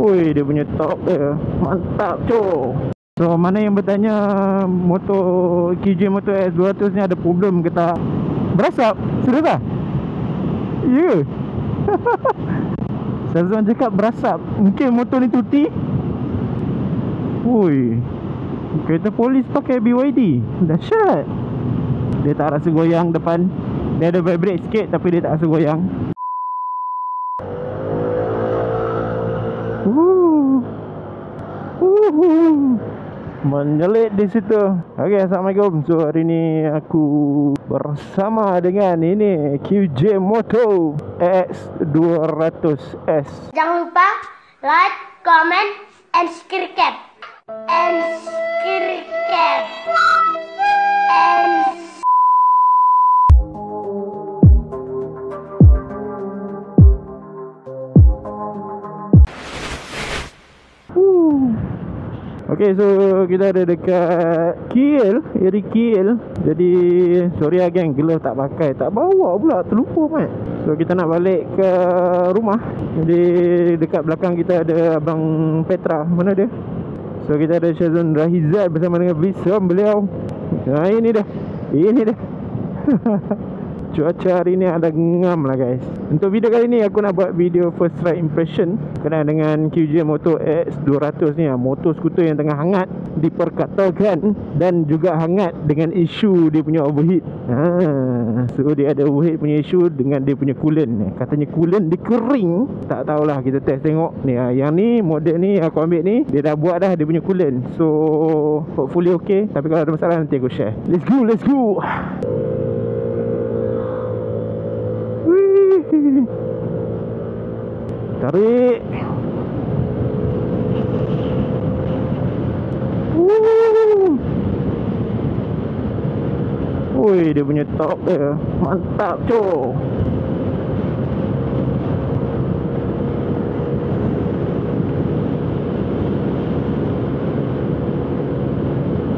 Ui, dia punya top dia mantap co. So mana yang bertanya motor QJ Moto S200 ni ada problem ke tak? Berasap? Serius tak? Ya. Syazwan cakap berasap. Mungkin motor ni tuti. Ui, kereta polis pakai BYD. Dahsyat. Dia tak rasa goyang depan. Dia ada vibrate sikit tapi dia tak rasa goyang. Menyelit di situ. Okey, assalamualaikum. So hari ni aku bersama dengan ini QJ Moto X200S. Jangan lupa like, comment, and subscribe. Okay, so kita ada dekat KL, area KL. Jadi sorry lah geng, glove tak pakai, tak bawa pula, terlupa mat. So kita nak balik ke rumah. Jadi dekat belakang kita ada Abang Petra. Mana dia? So kita ada Syazwan Rahizat bersama dengan Visam beliau. Nah ini dah. Ini dah. Cuaca hari ni ada ngam lah guys. Untuk video kali ni aku nak buat video first ride impression kenal dengan QJ Moto X200 ni, motor skuter yang tengah hangat diperkatakan dan juga hangat dengan isu dia punya overheat. So dia ada overheat punya isu dengan dia punya coolant. Katanya coolant dia kering. Tak tahulah, kita test tengok ni. Yang ni model ni aku ambil ni, dia dah buat dah dia punya coolant. So hopefully okay. Tapi kalau ada masalah nanti aku share. Let's go, let's go. Tarik. Ui, dia punya top dia mantap co.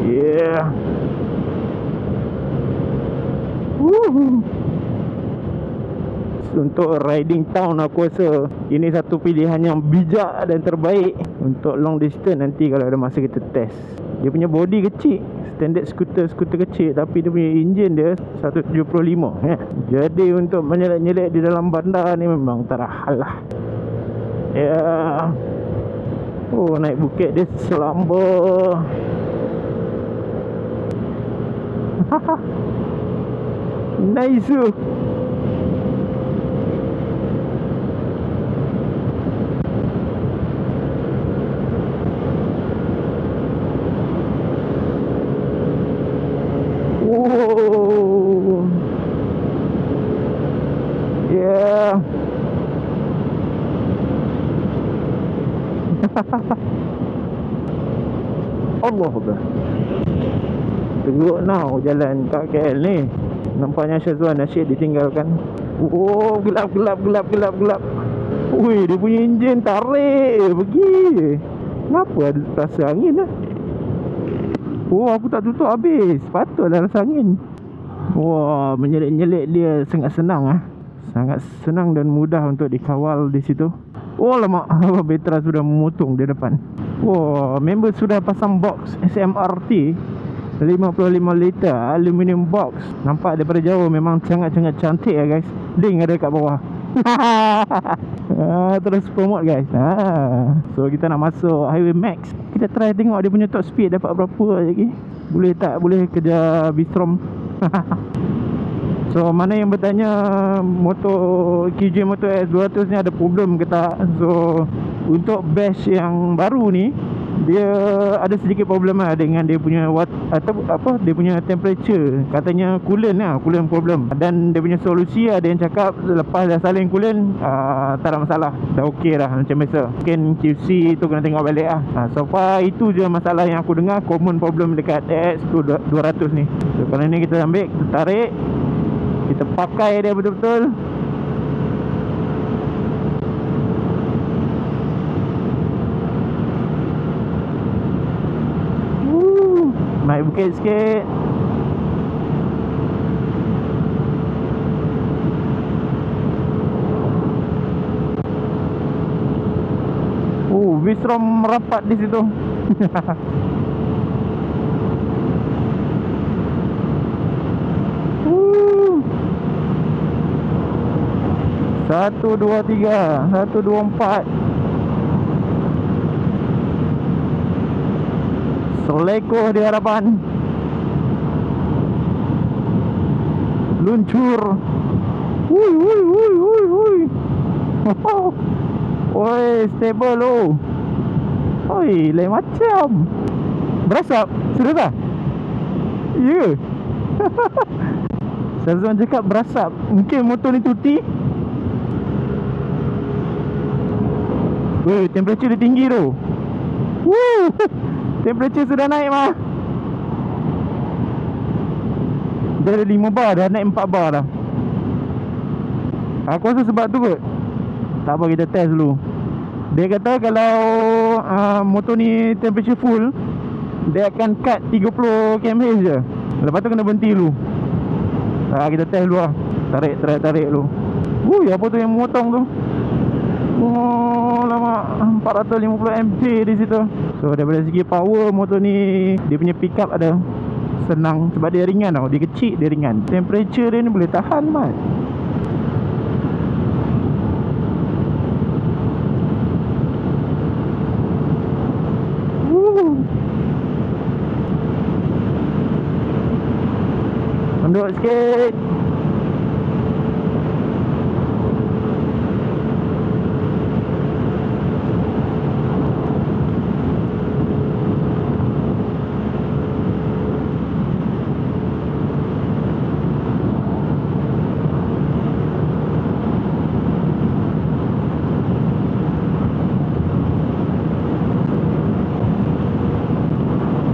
Yeah. Untuk riding town aku rasa ini satu pilihan yang bijak dan terbaik untuk long distance nanti kalau ada masa kita test. Dia punya body kecil, standard skuter kecil, tapi dia punya enjin dia 175 Jadi untuk menyelet-nyelet di dalam bandar ni memang tak ada hal lah. Ya. Oh, naik bukit dia selamba. Nice. Oh, yeah. Allah Akbar. Teruk now jalan kat KL ni. Nampaknya Syazwan asyik ditinggalkan. Oh, gelap. Ui, dia punya enjin tarik pergi. Kenapa ada rasa angin lah? Oh, aku tak tutup habis. Patutlah rasa angin. Wah, menyelit-nyelit dia sangat senang ah. Sangat senang dan mudah untuk dikawal di situ. Oh lama, Petra sudah memotong di depan. Wah, member sudah pasang box SMRT 55 liter aluminium box. Nampak daripada jauh memang sangat-sangat cantik ya guys. Link ada kat bawah. Terus promote guys. So kita nak masuk Highway Max. Kita try tengok dia punya top speed dapat berapa lagi. Boleh tak? Boleh kejar Bistrom. So mana yang bertanya motor QJ Moto S200 ni ada problem ke tak? So untuk batch yang baru ni dia ada sedikit problem lah dengan dia punya dia punya temperature. Katanya coolant lah, coolant problem. Dan dia punya solusi ada yang cakap lepas dah salin coolant tak ada masalah, dah okey lah macam biasa. Mungkin QC tu kena tengok balik lah. So far itu je masalah yang aku dengar, common problem dekat X200 ni. So kalau ni kita ambil, kita tarik, kita pakai dia betul-betul. Naik bukit sikit. V-Strom merapat di situ. Satu, dua, tiga. 1, 2, 4. Selekoh di hadapan. Luncur. Hui, hui, hui, hui, hui. Oi, stable lo. Oi, lain macam. Berasap. Sudah tak? Ya. Syazwan cakap berasap. Mungkin motor ni tuti. Weh, temperature dia tinggi tu. Woo. Temperature sudah naik mah. Dah ada 5 bar dah, naik 4 bar dah. Aku rasa sebab tu kot. Tak apa, kita test dulu. Dia kata kalau motor ni temperature full, dia akan cut 30 kmh je. Lepas tu kena berhenti dulu. Kita test dulu lah. Tarik dulu. Ui, apa tu yang memotong tu? Oh, lama. 450 mj di situ. So daripada segi power, motor ni dia punya pick up ada senang sebab dia ringan tau. Dia kecil, dia ringan. Temperature dia ni boleh tahan mat. Tunduk sikit.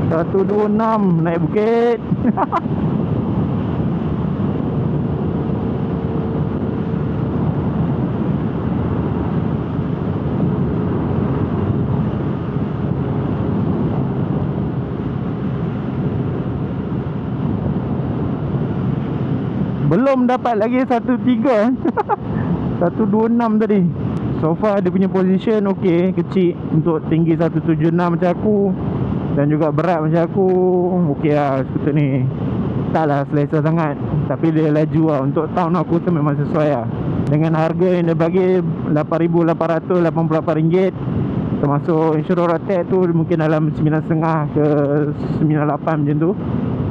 Satu, 2, 6 naik bukit. Belum dapat lagi 1.3. 1.26 tadi. So far dia punya position okey, kecil untuk tinggi 1.76 macam aku. Dan juga berat macam aku. Okey lah skuter ni. Taklah selesa sangat. Tapi dia laju lah. Untuk tahun aku tu memang sesuai lah. Dengan harga yang dia bagi RM8,888, termasuk insurans rotek tu mungkin dalam 9.5 ke 9.8 macam tu.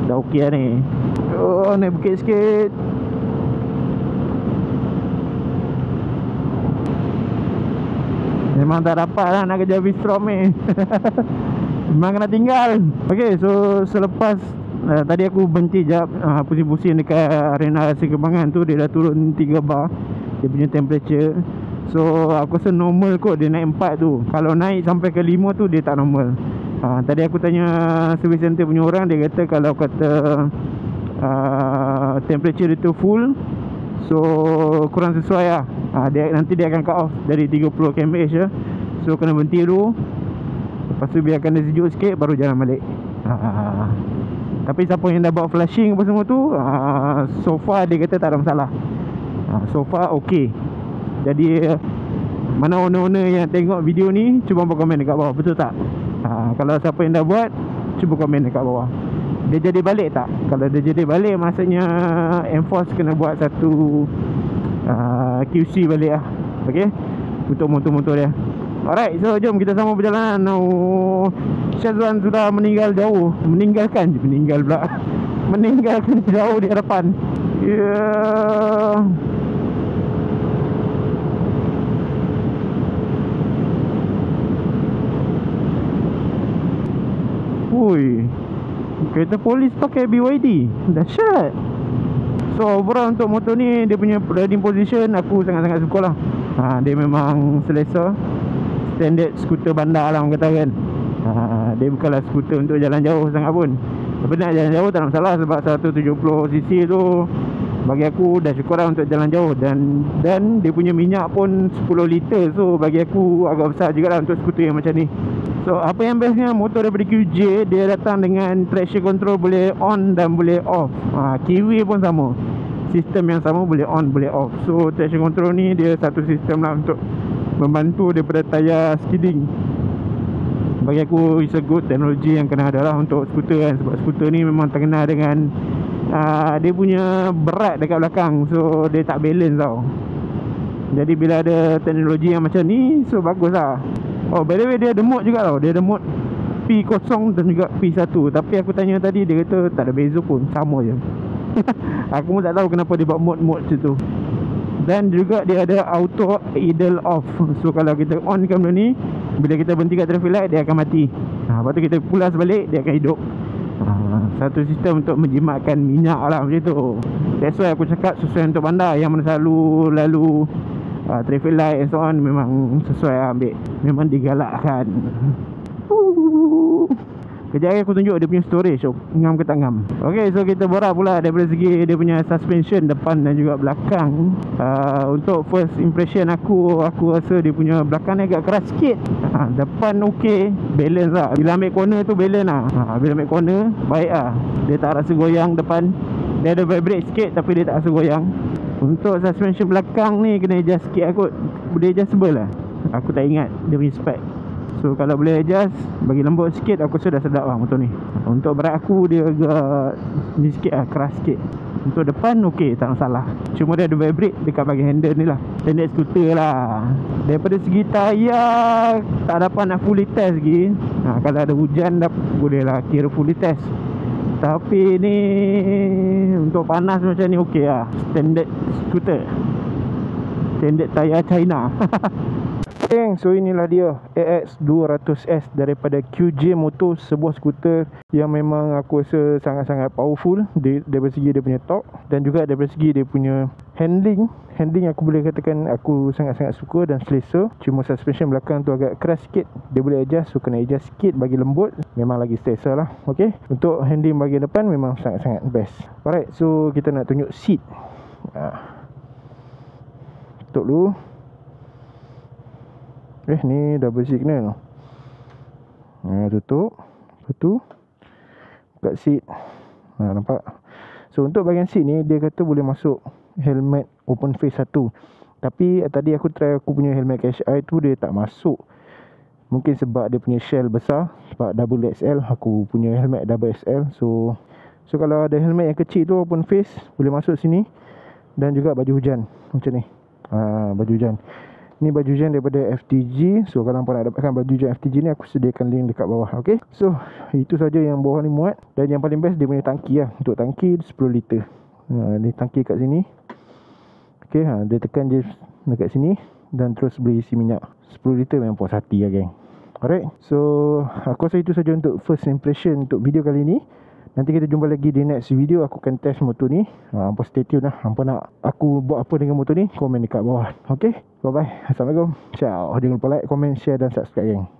Dah okey lah ni. Oh, naik bukit sikit. Memang tak dapat lah nak kerja V-Strom ni. Memang kena tinggal. Okay, so selepas tadi aku berhenti jap pusing-pusing dekat arena Rasa Kembangan tu. Dia dah turun 3 bar dia punya temperature. So aku rasa normal kot dia naik 4 tu. Kalau naik sampai ke 5 tu dia tak normal. Tadi aku tanya service center punya orang. Dia kata kalau kata temperature dia tu full, so kurang sesuai lah. Nanti dia akan cut off dari 30 kmh je. So kena berhenti dulu. Lepas tu biarkan dia sejuk sikit, baru jalan balik. Tapi siapa yang dah buat flashing apa semua tu, so far dia kata tak ada masalah. So far okey. Jadi mana owner-owner yang tengok video ni, cuba komen dekat bawah, betul tak? Kalau siapa yang dah buat, cuba komen dekat bawah. Dia jadi balik tak? Kalau dia jadi balik, maksudnya Enforce kena buat satu QC balik lah. Okay, untuk motor-motor dia. Alright, so jom kita sama perjalanan. Syazwan sudah meninggal jauh. Meninggalkan pula. Meninggalkan jauh di hadapan. Yeah. Ui, kereta polis pakai BYD. Dahsyat. So overall untuk motor ni, dia punya riding position aku sangat-sangat suka lah. Dia memang selesa. Standard skuter bandar lah orang kata kan. Dia bukanlah skuter untuk jalan jauh sangat pun. Tapi nak jalan jauh tak ada masalah. Sebab 170cc tu bagi aku dah cukup lah untuk jalan jauh. Dan dia punya minyak pun 10 liter. So bagi aku agak besar juga lah untuk skuter yang macam ni. So apa yang bestnya, motor daripada QJ, dia datang dengan traction control boleh on dan boleh off. Kiwi pun sama, sistem yang sama, boleh on boleh off. So traction control ni dia satu sistem lah untuk membantu daripada tayar skidding. Bagi aku it's a good teknologi yang kena ada lah untuk skuter kan. Sebab skuter ni memang terkenal dengan dia punya berat dekat belakang. So dia tak balance tau. Jadi bila ada teknologi yang macam ni, so bagus lah. Oh by the way, dia ada mode juga tau. Dia ada mode P0 dan juga P1. Tapi aku tanya tadi, dia kata tak ada beza pun, sama je. Aku pun tak tahu kenapa dia buat mode-mode macam tu. Dan juga dia ada auto idle off. So kalau kita onkan benda ni, bila kita berhenti kat traffic light, dia akan mati. Lepas tu kita pulas balik, dia akan hidup. Satu sistem untuk menjimatkan minyak lah macam tu. That's why aku cakap sesuai untuk bandar. Yang mana selalu lalu traffic light and so on, memang sesuai lah ambil. Memang digalakkan. Kejap lagi aku tunjuk dia punya storage. Ngam ke tak ngam. Okay, so kita borak pula daripada segi dia punya suspension depan dan juga belakang. Untuk first impression aku rasa dia punya belakang ni agak keras sikit. Depan ok, balance lah. Bila ambil corner tu balance lah. Bila ambil corner, baik lah. Dia tak rasa goyang depan. Dia ada vibrate sikit tapi dia tak rasa goyang. Untuk suspension belakang ni kena adjust sikit kot. Boleh adjustable lah. Aku tak ingat dia punya spec. So kalau boleh adjust, bagi lembut sikit, aku rasa dah sedap lah motor ni. Untuk berat aku, dia agak ni sikit lah, keras sikit. Untuk depan ok, tak masalah. Cuma dia ada vibrate dekat bahagian handle ni lah. Standard scooter lah. Daripada segi tayar, tak dapat nak fully test lagi. Kalau ada hujan dah boleh lah kira fully test. Tapi ni untuk panas macam ni ok lah. Standard scooter, standard tayar China. So inilah dia AX200S daripada QJ Motor. Sebuah skuter yang memang aku rasa sangat-sangat powerful daripada segi dia punya torque dan juga daripada segi dia punya handling aku boleh katakan aku sangat-sangat suka dan selesa. Cuma suspension belakang tu agak keras sikit. Dia boleh adjust, so kena adjust sikit bagi lembut. Memang lagi selesa lah. Okay, untuk handling bahagian depan memang sangat-sangat best. Alright, so kita nak tunjuk seat. Tutup dulu. Ni double signal. Tutup. Lepas tu buka seat. Nampak. So untuk bahagian seat ni, dia kata boleh masuk helmet open face 1. Tapi tadi aku try aku punya helmet KSI tu, dia tak masuk. Mungkin sebab dia punya shell besar. Sebab double XL, aku punya helmet double XL. So kalau ada helmet yang kecil tu open face, boleh masuk sini. Dan juga baju hujan macam ni. Baju hujan. Ni baju hujan daripada FTG. So kalau korang nak dapatkan baju hujan FTG ni, aku sediakan link dekat bawah. Okay, so itu saja yang bawah ni muat. Dan yang paling best dia punya tangki lah. Untuk tangki 10 liter. Dia tangki kat sini. Okay, dia tekan je dekat sini. Dan terus boleh isi minyak 10 liter memang puas hati lah geng. Alright, so aku rasa itu saja untuk first impression untuk video kali ni. Nanti kita jumpa lagi di next video. Aku akan test motor ni. Hampa stay tune lah. Hampa nak aku buat apa dengan motor ni, komen dekat bawah. Okay, bye bye. Assalamualaikum. Ciao. Jangan lupa like, komen, share dan subscribe geng.